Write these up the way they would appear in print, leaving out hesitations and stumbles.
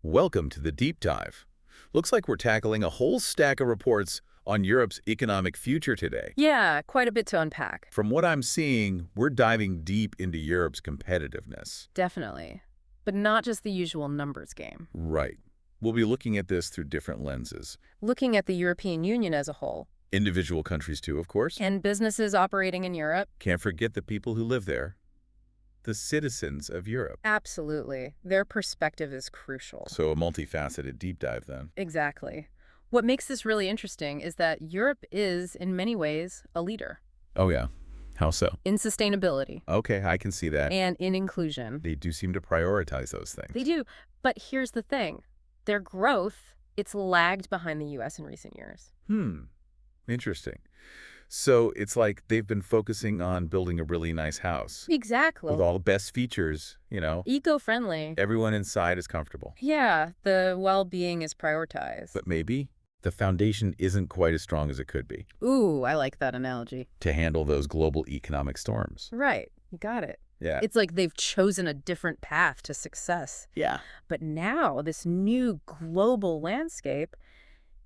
Welcome to the deep dive. Looks like we're tackling a whole stack of reports on Europe's economic future today. Yeah, quite a bit to unpack. From what I'm seeing, we're diving deep into Europe's competitiveness. Definitely. But not just the usual numbers game. Right. We'll be looking at this through different lenses. Looking at the European Union as a whole. Individual countries too, of course. And businesses operating in Europe. Can't forget the people who live there. The citizens of Europe. Absolutely. Their perspective is crucial. So a multifaceted deep dive then. Exactly. What makes this really interesting is that Europe is, in many ways, a leader. Oh yeah. How so? In sustainability. Okay, I can see that. And in inclusion. They do seem to prioritize those things. They do. But here's the thing. Their growth, it's lagged behind the U.S. in recent years. Interesting. So it's like they've been focusing on building a really nice house. Exactly. With all the best features, Eco-friendly. Everyone inside is comfortable. Yeah, the well-being is prioritized. But maybe the foundation isn't quite as strong as it could be Ooh, I like that analogy. to handle those global economic storms. Right. You got it. Yeah. It's like they've chosen a different path to success. Yeah. But now, this new global landscape,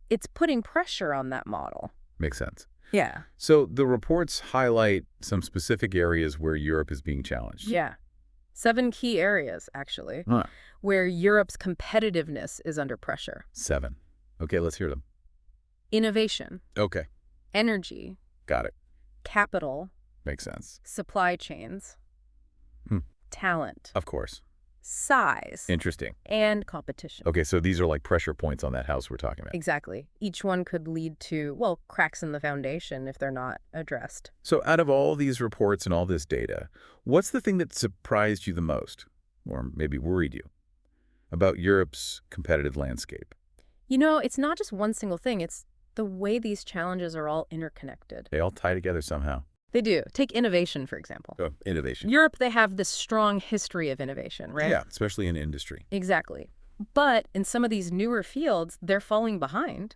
it's putting pressure on that model. Makes sense. Yeah. So the reports highlight some specific areas where Europe is being challenged. Yeah. 7 key areas, actually, Huh. where Europe's competitiveness is under pressure. 7. Okay, let's hear them. Innovation, Okay. energy, Got it. capital, Makes sense. supply chains, Hmm. talent, Of course. size, Interesting. and competition. Okay, so these are like pressure points on that house we're talking about. Exactly. Each one could lead to, well, cracks in the foundation if they're not addressed. So out of all these reports and all this data, what's the thing that surprised you the most, or maybe worried you, about Europe's competitive landscape? It's not just one single thing. It's the way these challenges are all interconnected. They all tie together somehow. They do. Take innovation, for example. Oh, innovation. Europe, they have this strong history of innovation, right? Yeah, especially in industry. Exactly. But in some of these newer fields, they're falling behind.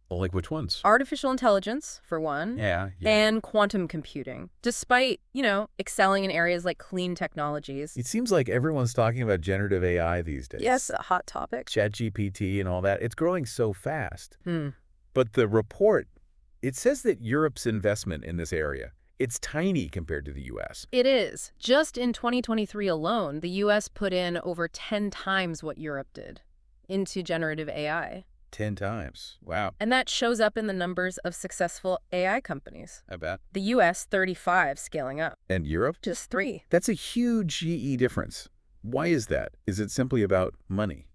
Well, like which ones? Artificial intelligence, for one, Yeah. and quantum computing, despite, excelling in areas like clean technologies. It seems like everyone's talking about generative AI these days. Yes, a hot topic. ChatGPT and all that. It's growing so fast. Hmm. But the report, it says that Europe's investment in this area, it's tiny compared to the U.S. It is. Just in 2023 alone, the U.S. put in over 10 times what Europe did into generative AI. 10 times. Wow. And that shows up in the numbers of successful AI companies. I bet. The U.S., 35 scaling up. And Europe? Just 3. That's a huge GE difference. Why is that? Is it simply about money?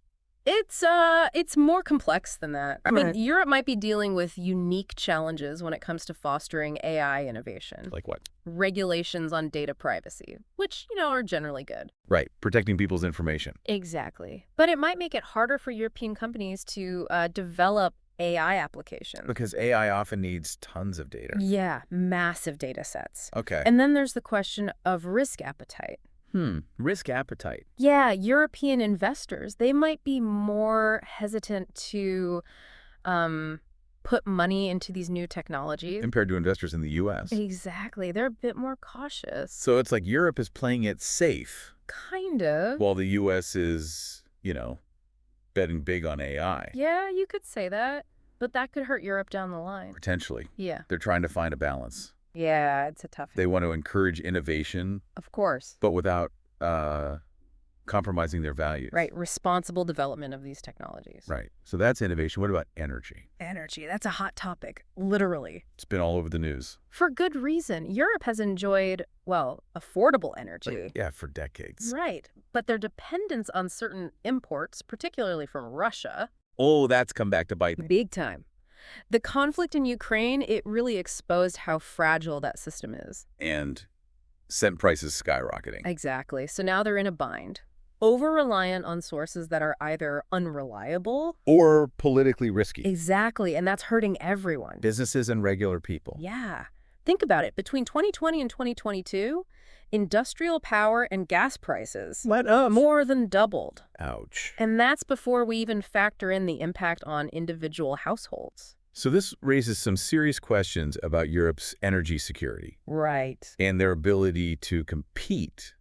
It's more complex than that. I mean, Right. Europe might be dealing with unique challenges when it comes to fostering AI innovation. Like what? Regulations on data privacy, which, are generally good. Right. Protecting people's information. Exactly. But it might make it harder for European companies to develop AI applications. Because AI often needs tons of data. Yeah, massive data sets. Okay. And then there's the question of risk appetite. Risk appetite. Yeah, European investors, they might be more hesitant to put money into these new technologies. Compared to investors in the U.S. Exactly. They're a bit more cautious. So it's like Europe is playing it safe, Kind of. while the U.S. is, betting big on AI. Yeah, you could say that. But that could hurt Europe down the line. Potentially. Yeah. They're trying to find a balance. Yeah, it's a tough They want to encourage innovation, Of course. but without compromising their values. Right, responsible development of these technologies. Right. So that's innovation. What about energy? Energy, that's a hot topic, literally. It's been all over the news. For good reason. Europe has enjoyed, affordable energy. Yeah, for decades. Right, but their dependence on certain imports, particularly from Russia, Oh, that's come back to bite me. big time. The conflict in Ukraine, it really exposed how fragile that system is. And sent prices skyrocketing. Exactly. So now they're in a bind. Over-reliant on sources that are either unreliable. Or politically risky. Exactly, and that's hurting everyone. Businesses and regular people. Yeah. Think about it. Between 2020 and 2022, industrial power and gas prices Let up. more than doubled. Ouch. And that's before we even factor in the impact on individual households. So this raises some serious questions about Europe's energy security Right. and their ability to compete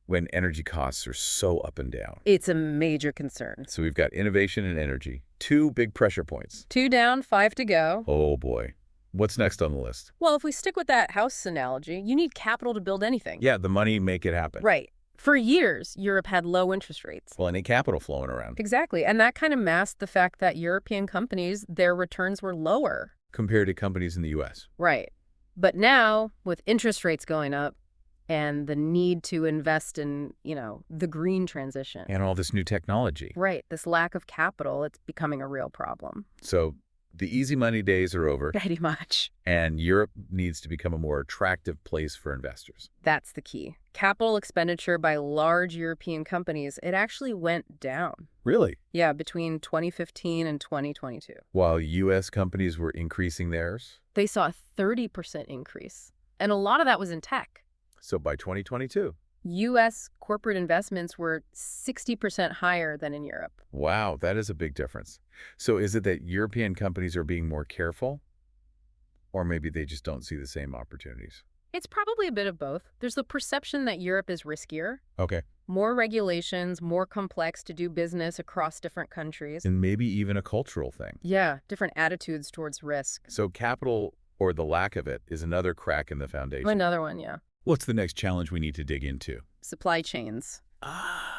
when energy costs are so up and down. It's a major concern. So we've got innovation and energy, two big pressure points. 2 down, 5 to go. Oh boy. What's next on the list? Well, if we stick with that house analogy, you need capital to build anything. Yeah, the money make it happen. Right. For years, Europe had low interest rates. Well, any capital flowing around. Exactly. And that kind of masked the fact that European companies, their returns were lower. Compared to companies in the U.S. Right. But now, with interest rates going up and the need to invest in, the green transition. And all this new technology. Right. This lack of capital, it's becoming a real problem. So the easy money days are over. Pretty much. And Europe needs to become a more attractive place for investors. That's the key. Capital expenditure by large European companies, it actually went down. Really? Yeah, between 2015 and 2022. While U.S. companies were increasing theirs? They saw a 30% increase. And a lot of that was in tech. So by 2022? U.S. corporate investments were 60% higher than in Europe. Wow, that is a big difference. So is it that European companies are being more careful? Or maybe they just don't see the same opportunities? It's probably a bit of both. There's the perception that Europe is riskier. Okay. More regulations, more complex to do business across different countries. And maybe even a cultural thing. Yeah, different attitudes towards risk. So capital, or the lack of it, is another crack in the foundation. Another one, yeah. What's the next challenge we need to dig into? Supply chains.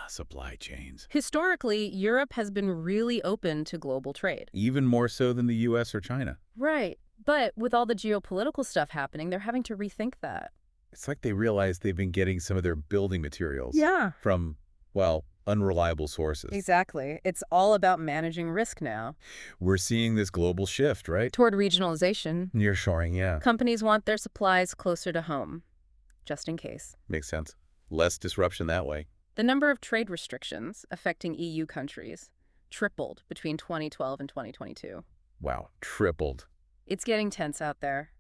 Supply chains. Historically, Europe has been really open to global trade. Even more so than the U.S. or China. Right. But with all the geopolitical stuff happening, they're having to rethink that. It's like they realize they've been getting some of their building materials from, unreliable sources. Exactly. It's all about managing risk now. We're seeing this global shift, right? Toward regionalization. Nearshoring, yeah. Companies want their supplies closer to home, just in case. Makes sense. Less disruption that way. The number of trade restrictions affecting EU countries tripled between 2012 and 2022. Wow, tripled. It's getting tense out there.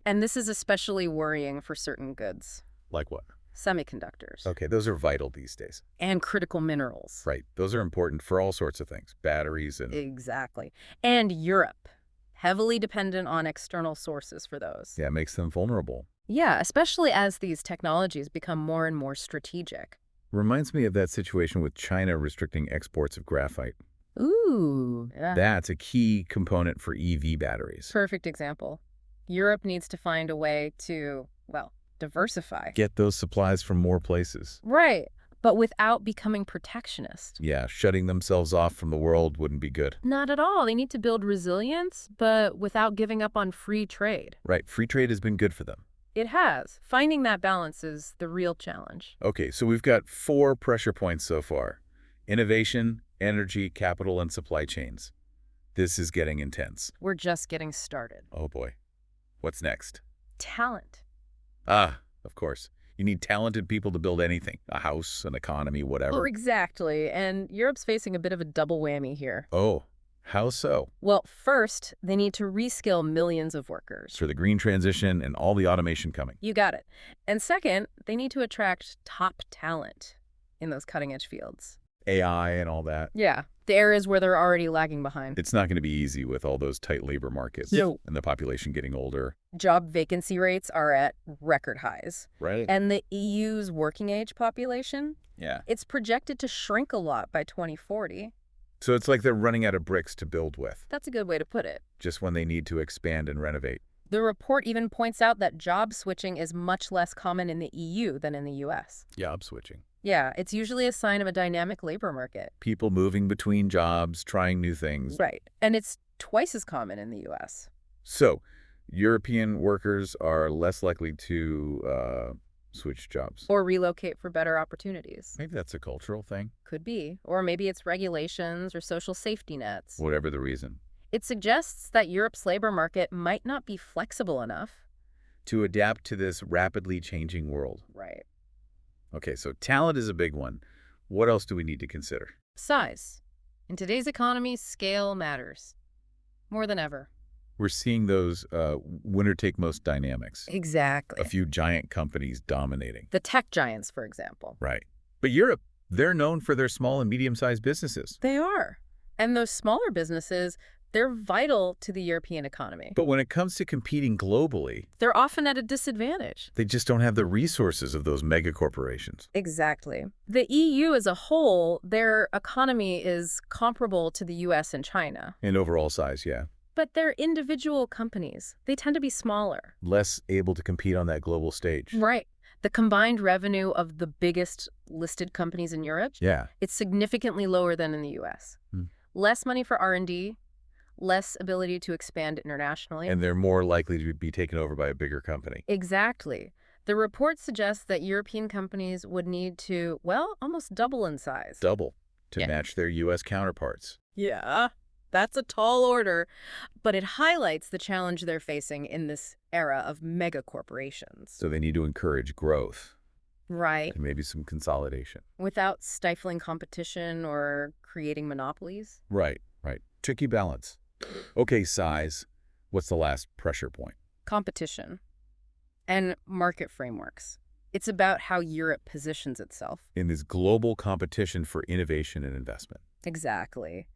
And this is especially worrying for certain goods. Like what? Semiconductors. Okay, those are vital these days. And critical minerals. Right, those are important for all sorts of things. Batteries and... Exactly. And Europe, heavily dependent on external sources for those. Yeah, it makes them vulnerable. Yeah, especially as these technologies become more and more strategic. Reminds me of that situation with China restricting exports of graphite. Ooh. Yeah. That's a key component for EV batteries. Perfect example. Europe needs to find a way to, diversify. Get those supplies from more places. Right, but without becoming protectionist. Yeah, shutting themselves off from the world wouldn't be good. Not at all. They need to build resilience, but without giving up on free trade. Right, free trade has been good for them. It has. Finding that balance is the real challenge. Okay, so we've got 4 pressure points so far. Innovation, energy, capital, and supply chains. This is getting intense. We're just getting started. Oh boy. What's next? Talent. Of course. You need talented people to build anything. A house, an economy, whatever. Oh, exactly. And Europe's facing a bit of a double whammy here. Oh, how so? Well, first, they need to reskill millions of workers. For the green transition and all the automation coming. You got it. And second, they need to attract top talent in those cutting-edge fields. AI and all that. Yeah, the areas where they're already lagging behind. It's not going to be easy with all those tight labor markets. No. And the population getting older. Job vacancy rates are at record highs. Right. And the EU's working age population, Yeah. it's projected to shrink a lot by 2040. So it's like they're running out of bricks to build with, That's a good way to put it. just when they need to expand and renovate. The report even points out that job switching is much less common in the EU than in the US. Job switching. Yeah, it's usually a sign of a dynamic labor market. People moving between jobs, trying new things. Right. And it's twice as common in the US. So European workers are less likely to switch jobs. Or relocate for better opportunities. Maybe that's a cultural thing, Could be. Or maybe it's regulations or social safety nets. whatever the reason. It suggests that Europe's labor market might not be flexible enough. To adapt to this rapidly changing world. Right. Okay, so talent is a big one. What else do we need to consider? Size. In today's economy, scale matters. More than ever. We're seeing those winner-take-most dynamics. Exactly. A few giant companies dominating. The tech giants, for example. Right. But Europe, they're known for their small and medium-sized businesses. They are. And those smaller businesses, They're vital to the European economy. But when it comes to competing globally, They're often at a disadvantage. they just don't have the resources of those mega corporations. Exactly. The EU as a whole, their economy is comparable to the US and China. In overall size, yeah. But they're individual companies. They tend to be smaller. Less able to compete on that global stage. Right. The combined revenue of the biggest listed companies in Europe, Yeah. it's significantly lower than in the US. Less money for R&D, less ability to expand internationally. And they're more likely to be taken over by a bigger company. Exactly. The report suggests that European companies would need to, well, almost double in size. Double to Yeah. match their U.S. counterparts. Yeah, that's a tall order, but it highlights the challenge they're facing in this era of mega corporations. So they need to encourage growth Right. and maybe some consolidation. Without stifling competition or creating monopolies. Right, right. Tricky balance. Okay, size. What's the last pressure point? Competition and market frameworks. It's about how Europe positions itself. In this global competition for innovation and investment. Exactly.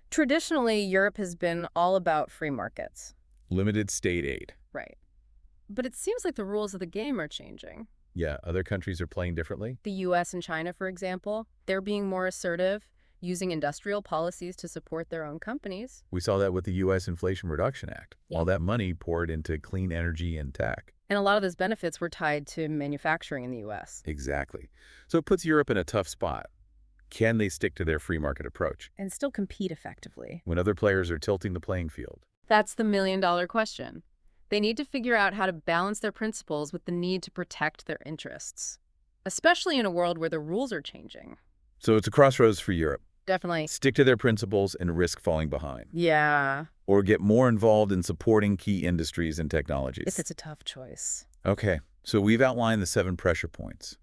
Traditionally, Europe has been all about free markets. Limited state aid. Right. But it seems like the rules of the game are changing. Yeah, other countries are playing differently. The US and China, for example, they're being more assertive, using industrial policies to support their own companies. We saw that with the U.S. Inflation Reduction Act. All that money poured into clean energy and tech. And a lot of those benefits were tied to manufacturing in the US. Exactly. So it puts Europe in a tough spot. Can they stick to their free market approach And still compete effectively. when other players are tilting the playing field? That's the million-dollar question. They need to figure out how to balance their principles with the need to protect their interests, especially in a world where the rules are changing. So it's a crossroads for Europe. Definitely. Stick to their principles and risk falling behind. Yeah. Or get more involved in supporting key industries and technologies. It's a tough choice. Okay, so we've outlined the 7 pressure points.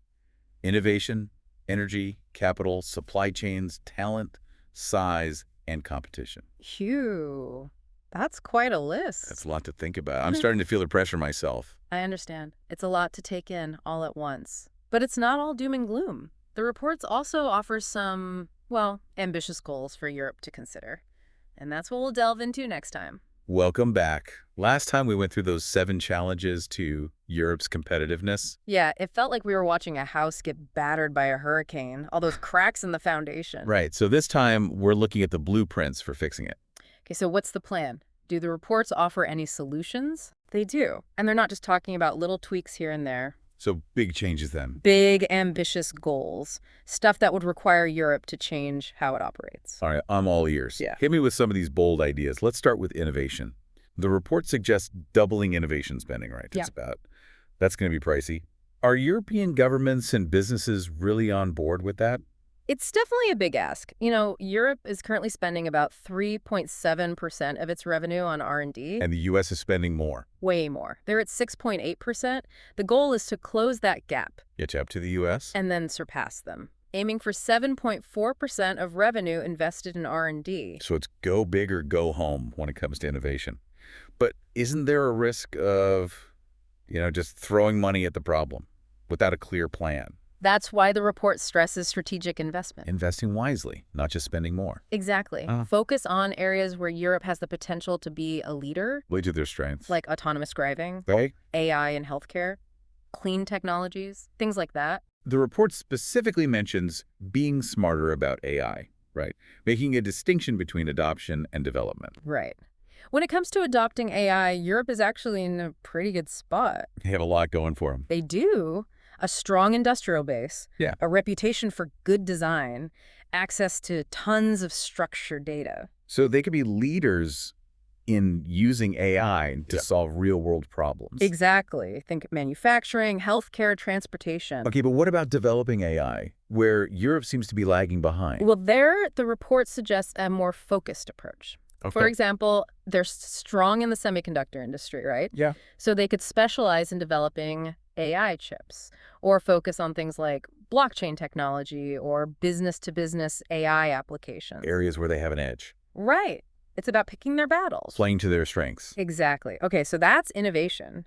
Innovation, energy, capital, supply chains, talent, size, and competition. Phew. That's quite a list. That's a lot to think about. I'm starting to feel the pressure myself. I understand. It's a lot to take in all at once. But it's not all doom and gloom. The reports also offer some, well, ambitious goals for Europe to consider. And that's what we'll delve into next time. Welcome back. Last time we went through those 7 challenges to Europe's competitiveness. Yeah, it felt like we were watching a house get battered by a hurricane, all those cracks in the foundation. Right, so this time we're looking at the blueprints for fixing it. Okay, so what's the plan? Do the reports offer any solutions? They do. And they're not just talking about little tweaks here and there. So big changes then. Big, ambitious goals. Stuff that would require Europe to change how it operates. All right, I'm all ears. Yeah. Hit me with some of these bold ideas. Let's start with innovation. The report suggests doubling innovation spending, right? Yeah. That's going to be pricey. Are European governments and businesses really on board with that? It's definitely a big ask. You know, Europe is currently spending about 3.7% of its revenue on R&D. And the U.S. is spending more. Way more. They're at 6.8%. The goal is to close that gap Get you up to the U.S.? and then surpass them, aiming for 7.4% of revenue invested in R&D. So it's go big or go home when it comes to innovation. But isn't there a risk of, just throwing money at the problem without a clear plan? That's why the report stresses strategic investment. Investing wisely, not just spending more. Exactly. Focus on areas where Europe has the potential to be a leader, Play to their strengths. like autonomous driving, Okay. AI in healthcare, clean technologies, things like that. The report specifically mentions being smarter about AI, right? Making a distinction between adoption and development. Right. When it comes to adopting AI, Europe is actually in a pretty good spot. They have a lot going for them. They do. A strong industrial base, Yeah. a reputation for good design, access to tons of structured data. So they could be leaders in using AI to solve real-world problems. Exactly. Think manufacturing, healthcare, transportation. Okay, but what about developing AI, where Europe seems to be lagging behind? Well, there, the report suggests a more focused approach. For example, they're strong in the semiconductor industry, right? Yeah. So they could specialize in developing AI chips or focus on things like blockchain technology or business-to-business AI applications. Areas where they have an edge. Right. It's about picking their battles. Playing to their strengths. Exactly. Okay, so that's innovation.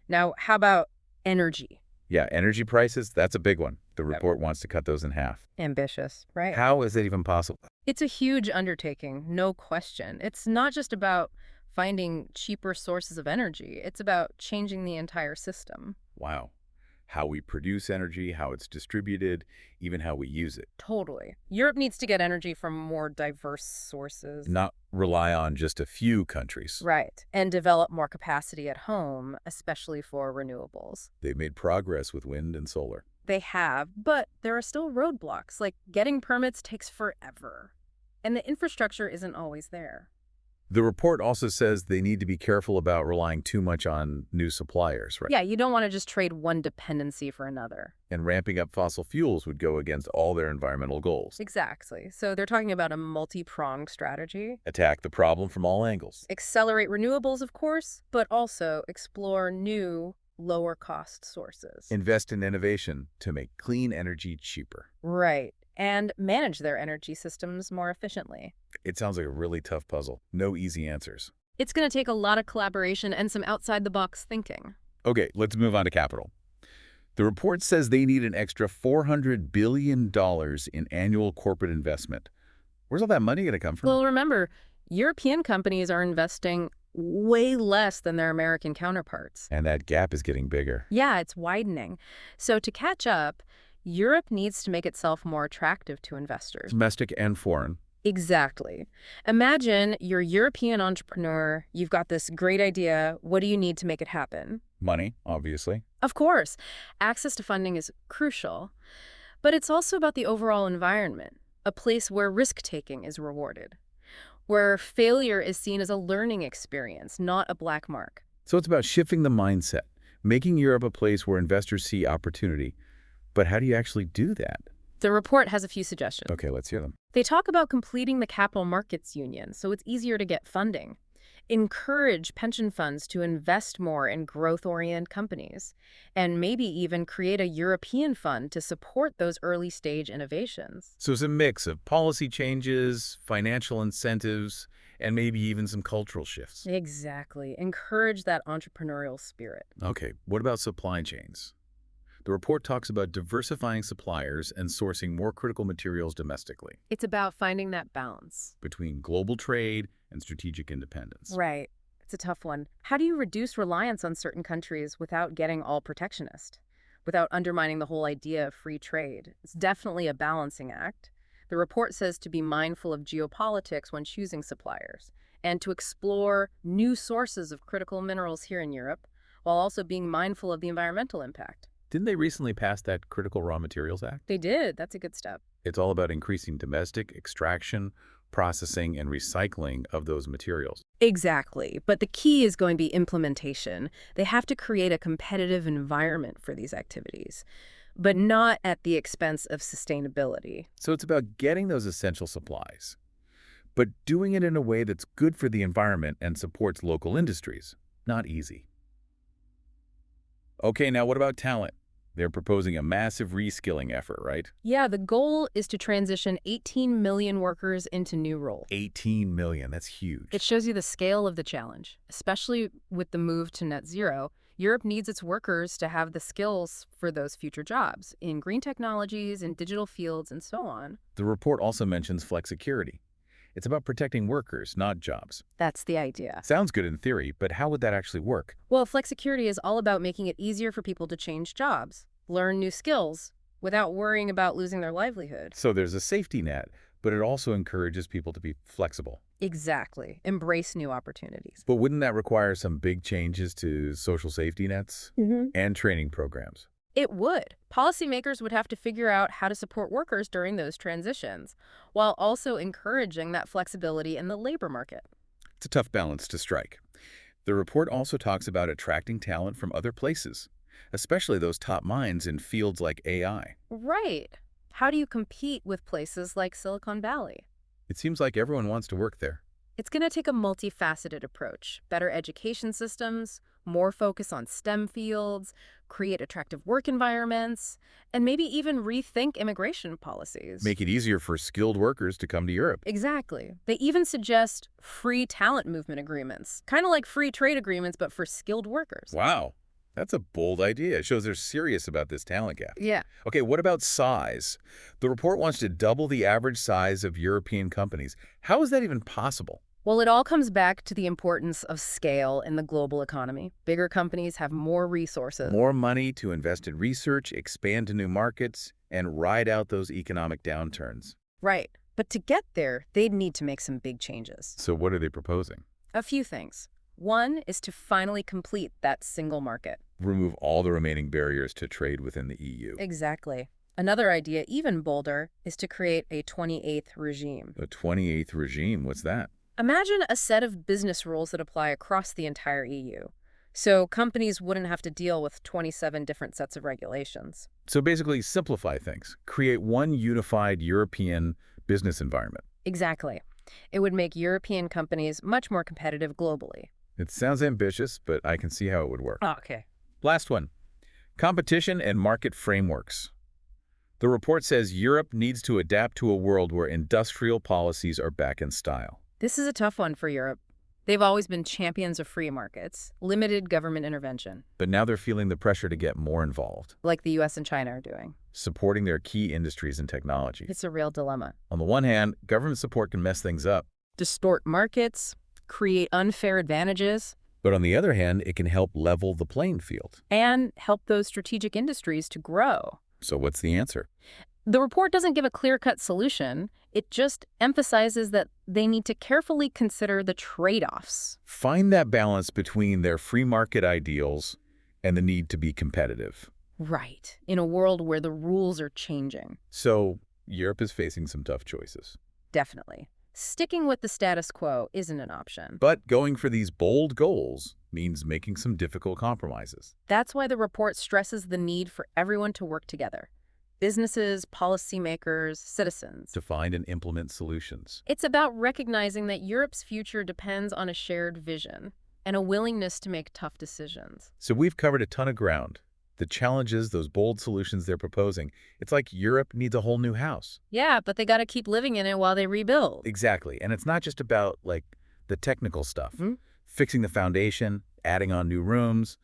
Now, how about energy? Yeah, energy prices, that's a big one. The report wants to cut those in half. Ambitious, right? How is that even possible? It's a huge undertaking, no question. It's not just about finding cheaper sources of energy. It's about changing the entire system. Wow. How we produce energy, how it's distributed, even how we use it. Totally. Europe needs to get energy from more diverse sources. Not rely on just a few countries. Right. And develop more capacity at home, especially for renewables. They've made progress with wind and solar. They have, but there are still roadblocks, like getting permits takes forever. And the infrastructure isn't always there. The report also says they need to be careful about relying too much on new suppliers, right? Yeah, you don't want to just trade one dependency for another. And ramping up fossil fuels would go against all their environmental goals. Exactly. So they're talking about a multi-pronged strategy. Attack the problem from all angles. Accelerate renewables, of course, but also explore new, lower-cost sources. Invest in innovation to make clean energy cheaper. Right. And manage their energy systems more efficiently. It sounds like a really tough puzzle. No easy answers. It's going to take a lot of collaboration and some outside-the-box thinking. Okay, let's move on to capital. The report says they need an extra $400 billion in annual corporate investment. Where's all that money going to come from? Well, remember, European companies are investing way less than their American counterparts. And that gap is getting bigger. Yeah, it's widening. So to catch up, Europe needs to make itself more attractive to investors. Domestic and foreign. Exactly. Imagine you're a European entrepreneur, you've got this great idea, what do you need to make it happen? Money, obviously. Of course, access to funding is crucial, but it's also about the overall environment, a place where risk-taking is rewarded, where failure is seen as a learning experience, not a black mark. So it's about shifting the mindset, making Europe a place where investors see opportunity. But how do you actually do that? The report has a few suggestions. Okay, let's hear them. They talk about completing the capital markets union so it's easier to get funding. Encourage pension funds to invest more in growth-oriented companies, and maybe even create a European fund to support those early-stage innovations. So it's a mix of policy changes, financial incentives, and maybe even some cultural shifts. Exactly. Encourage that entrepreneurial spirit. Okay, what about supply chains? The report talks about diversifying suppliers and sourcing more critical materials domestically It's about finding that balance. between global trade and strategic independence. Right. It's a tough one. How do you reduce reliance on certain countries without getting all protectionist, without undermining the whole idea of free trade? It's definitely a balancing act. The report says to be mindful of geopolitics when choosing suppliers and to explore new sources of critical minerals here in Europe while also being mindful of the environmental impact. Didn't they recently pass that Critical Raw Materials Act? They did. That's a good step. It's all about increasing domestic extraction, processing, and recycling of those materials. Exactly. But the key is going to be implementation. They have to create a competitive environment for these activities, but not at the expense of sustainability. So it's about getting those essential supplies, but doing it in a way that's good for the environment and supports local industries. Not easy. Okay, now what about talent? They're proposing a massive reskilling effort, right? Yeah, the goal is to transition 18 million workers into new roles. 18 million, that's huge. It shows you the scale of the challenge, especially with the move to net zero. Europe needs its workers to have the skills for those future jobs in green technologies, in digital fields, and so on. The report also mentions flexicurity. It's about protecting workers, not jobs. That's the idea. Sounds good in theory, but how would that actually work? Well, flexicurity is all about making it easier for people to change jobs, learn new skills, without worrying about losing their livelihood. So there's a safety net, but it also encourages people to be flexible. Exactly. Embrace new opportunities. But wouldn't that require some big changes to social safety nets and training programs? It would. Policymakers would have to figure out how to support workers during those transitions, while also encouraging that flexibility in the labor market. It's a tough balance to strike. The report also talks about attracting talent from other places, especially those top minds in fields like AI. Right. How do you compete with places like Silicon Valley? It seems like everyone wants to work there. It's going to take a multifaceted approach, better education systems, more focus on STEM fields, create attractive work environments, and maybe even rethink immigration policies. Make it easier for skilled workers to come to Europe. Exactly. They even suggest free talent movement agreements, kind of like free trade agreements, but for skilled workers. Wow. That's a bold idea. It shows they're serious about this talent gap. Yeah. Okay, what about size? The report wants to double the average size of European companies. How is that even possible? Well, it all comes back to the importance of scale in the global economy. Bigger companies have more resources. More money to invest in research, expand to new markets, and ride out those economic downturns. Right. But to get there, they'd need to make some big changes. So what are they proposing? A few things. One is to finally complete that single market. Remove all the remaining barriers to trade within the EU. Exactly. Another idea, even bolder, is to create a 28th regime. A 28th regime, what's that? Imagine a set of business rules that apply across the entire EU. So companies wouldn't have to deal with 27 different sets of regulations. So basically simplify things. Create one unified European business environment. Exactly. It would make European companies much more competitive globally. It sounds ambitious, but I can see how it would work. Okay. Last one. Competition and market frameworks. The report says Europe needs to adapt to a world where industrial policies are back in style. This is a tough one for Europe. They've always been champions of free markets, limited government intervention, But now they're feeling the pressure to get more involved, like the US and China are doing. supporting their key industries and technology. It's a real dilemma. On the one hand, government support can mess things up. Distort markets, create unfair advantages, But on the other hand, it can help level the playing field. and help those strategic industries to grow. So what's the answer? The report doesn't give a clear-cut solution. It just emphasizes that they need to carefully consider the trade-offs. Find that balance between their free market ideals and the need to be competitive. Right. In a world where the rules are changing. So Europe is facing some tough choices. Definitely. Sticking with the status quo isn't an option. But going for these bold goals means making some difficult compromises. That's why the report stresses the need for everyone to work together. Businesses, policymakers, citizens. To find and implement solutions. It's about recognizing that Europe's future depends on a shared vision and a willingness to make tough decisions. So we've covered a ton of ground. The challenges, those bold solutions they're proposing, it's like Europe needs a whole new house. Yeah, but they got to keep living in it while they rebuild. Exactly. And it's not just about, like, the technical stuff. Hmm? Fixing the foundation, adding on new rooms.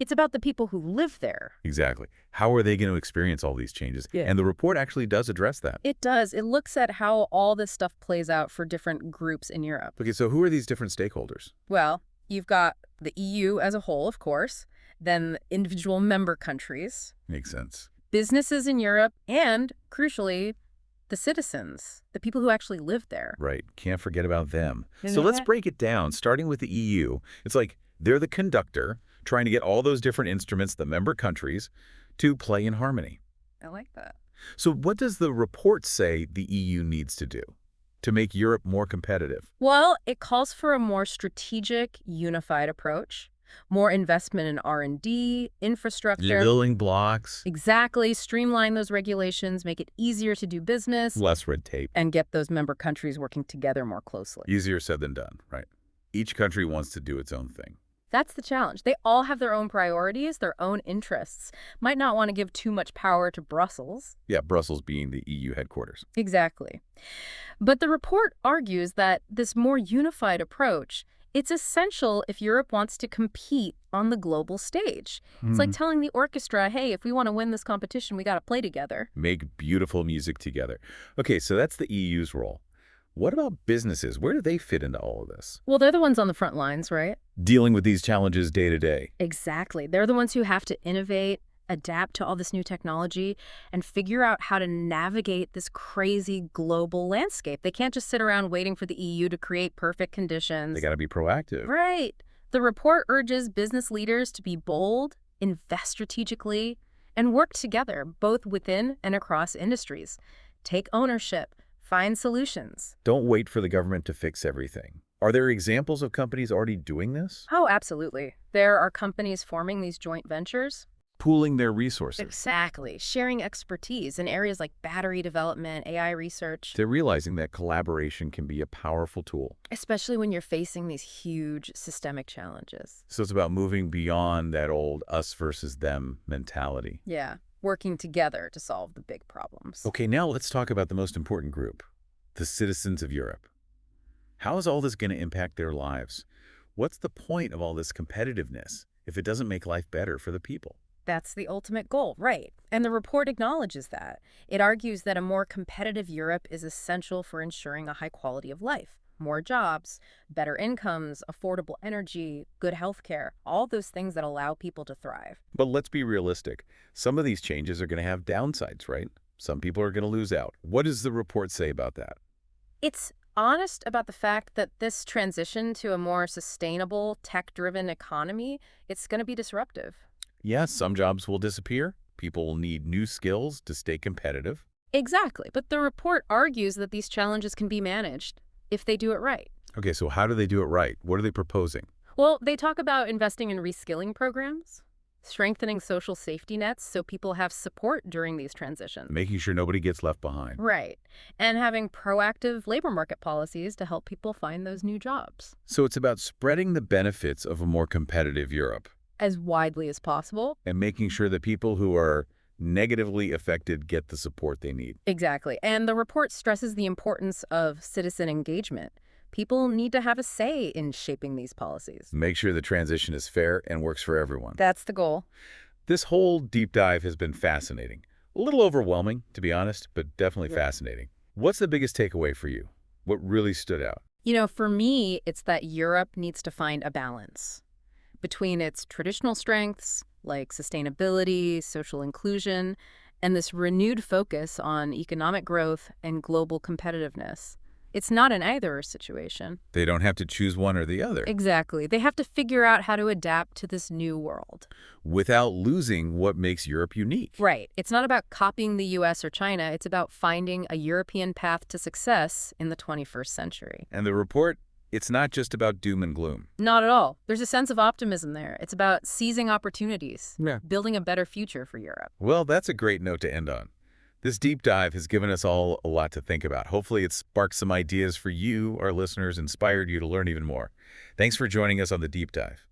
It's about the people who live there. Exactly. How are they going to experience all these changes? Yeah. And the report actually does address that. It does. It looks at how all this stuff plays out for different groups in Europe. Okay, so who are these different stakeholders? Well, you've got the EU as a whole, of course, then individual member countries, Makes sense. businesses in Europe, and, crucially, the citizens, the people who actually live there. Right. Can't forget about them. You So know let's that? break it down, starting with the EU. It's like they're the conductor, trying to get all those different instruments, the member countries, to play in harmony. I like that. So what does the report say the EU needs to do to make Europe more competitive? Well, it calls for a more strategic, unified approach, more investment in R&D, infrastructure. Building blocks, Exactly. Streamline those regulations, make it easier to do business, less red tape. and get those member countries working together more closely. Easier said than done, right? Each country wants to do its own thing. That's the challenge. They all have their own priorities, their own interests. Might not want to give too much power to Brussels. Yeah, Brussels being the EU headquarters. Exactly. But the report argues that this more unified approach, it's essential if Europe wants to compete on the global stage. It's like telling the orchestra, hey, if we want to win this competition, we got to play together. Make beautiful music together. Okay, so that's the EU's role. What about businesses? Where do they fit into all of this? Well, they're the ones on the front lines, right? Dealing with these challenges day to day. Exactly. They're the ones who have to innovate, adapt to all this new technology, and figure out how to navigate this crazy global landscape. They can't just sit around waiting for the EU to create perfect conditions. They got to be proactive. Right. The report urges business leaders to be bold, invest strategically, and work together, both within and across industries. Take ownership, find solutions. Don't wait for the government to fix everything. Are there examples of companies already doing this? Oh, absolutely. There are companies forming these joint ventures. Pooling their resources. Exactly. Sharing expertise in areas like battery development, AI research. They're realizing that collaboration can be a powerful tool. Especially when you're facing these huge systemic challenges. So it's about moving beyond that old us versus them mentality. Yeah. Working together to solve the big problems. Okay, now let's talk about the most important group, the citizens of Europe. How is all this going to impact their lives? What's the point of all this competitiveness if it doesn't make life better for the people. That's the ultimate goal, right. And the report acknowledges that. It argues that a more competitive Europe is essential for ensuring a high quality of life. More jobs, better incomes, affordable energy, good healthcare, all those things that allow people to thrive. But let's be realistic. Some of these changes are going to have downsides, right? Some people are going to lose out. What does the report say about that? It's honest about the fact that this transition to a more sustainable, tech-driven economy, it's going to be disruptive. Yes, some jobs will disappear. People will need new skills to stay competitive. Exactly, but the report argues that these challenges can be managed if they do it right. Okay, so how do they do it right? What are they proposing? Well, they talk about investing in reskilling programs, strengthening social safety nets so people have support during these transitions. Making sure nobody gets left behind. Right. And having proactive labor market policies to help people find those new jobs. So it's about spreading the benefits of a more competitive Europe As widely as possible. and making sure that people who are negatively affected get the support they need. Exactly. And the report stresses the importance of citizen engagement. People need to have a say in shaping these policies. Make sure the transition is fair and works for everyone. That's the goal. This whole deep dive has been fascinating. A little overwhelming, to be honest, but definitely Yeah. fascinating. What's the biggest takeaway for you? What really stood out? For me, it's that Europe needs to find a balance between its traditional strengths, like sustainability, social inclusion, and this renewed focus on economic growth and global competitiveness. It's not an either situation. They don't have to choose one or the other Exactly. They have to figure out how to adapt to this new world. without losing what makes Europe unique. Right. It's not about copying the US or China. It's about finding a European path to success in the 21st century. And the report, it's not just about doom and gloom. Not at all. There's a sense of optimism there. It's about seizing opportunities, Yeah. building a better future for Europe. Well, that's a great note to end on. This deep dive has given us all a lot to think about. Hopefully it sparked some ideas for you, our listeners, inspired you to learn even more. Thanks for joining us on the deep dive.